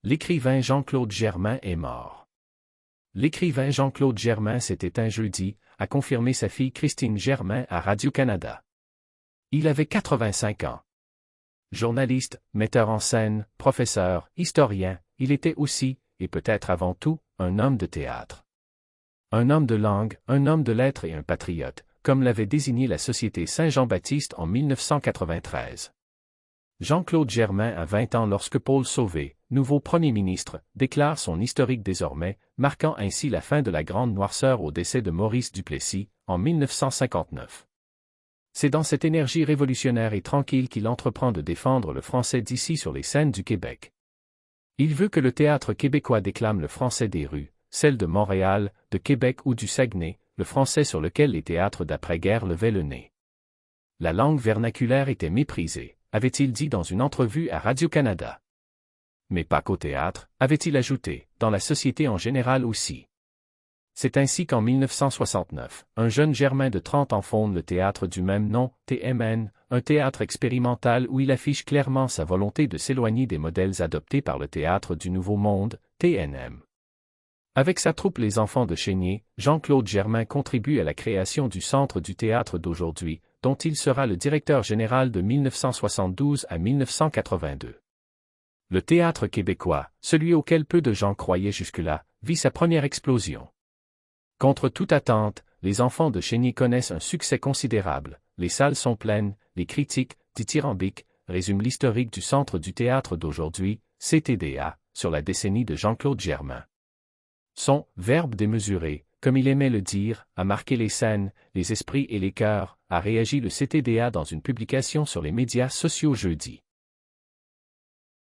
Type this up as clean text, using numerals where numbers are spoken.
L'écrivain Jean-Claude Germain est mort. L'écrivain Jean-Claude Germain s'est éteint jeudi, a confirmé sa fille Christine Germain à Radio-Canada. Il avait 85 ans. Journaliste, metteur en scène, professeur, historien, il était aussi, et peut-être avant tout, un homme de théâtre. Un homme de langue, un homme de lettres et un patriote, comme l'avait désigné la Société Saint-Jean-Baptiste en 1993. Jean-Claude Germain a 20 ans lorsque Paul Sauvé, nouveau Premier ministre, déclare son historique désormais, marquant ainsi la fin de la grande noirceur au décès de Maurice Duplessis, en 1959. C'est dans cette énergie révolutionnaire et tranquille qu'il entreprend de défendre le français d'ici sur les scènes du Québec. Il veut que le théâtre québécois déclame le français des rues, celle de Montréal, de Québec ou du Saguenay, le français sur lequel les théâtres d'après-guerre levaient le nez. La langue vernaculaire était méprisée, avait-il dit dans une entrevue à Radio-Canada. Mais pas qu'au théâtre, avait-il ajouté, dans la société en général aussi. C'est ainsi qu'en 1969, un jeune Germain de 30 ans fonde le théâtre du même nom, TMN, un théâtre expérimental où il affiche clairement sa volonté de s'éloigner des modèles adoptés par le théâtre du Nouveau Monde, TNM. Avec sa troupe Les Enfants de Chénier, Jean-Claude Germain contribue à la création du Centre du théâtre d'aujourd'hui, dont il sera le directeur général de 1972 à 1982. Le théâtre québécois, celui auquel peu de gens croyaient jusque-là, vit sa première explosion. Contre toute attente, Les Enfants de Chénier connaissent un succès considérable, les salles sont pleines, les critiques, dithyrambiques, résument l'historique du Centre du théâtre d'aujourd'hui, CTDA, sur la décennie de Jean-Claude Germain. Son « verbe démesuré », comme il aimait le dire, a marqué les scènes, les esprits et les cœurs, a réagi le CTDA dans une publication sur les médias sociaux jeudi.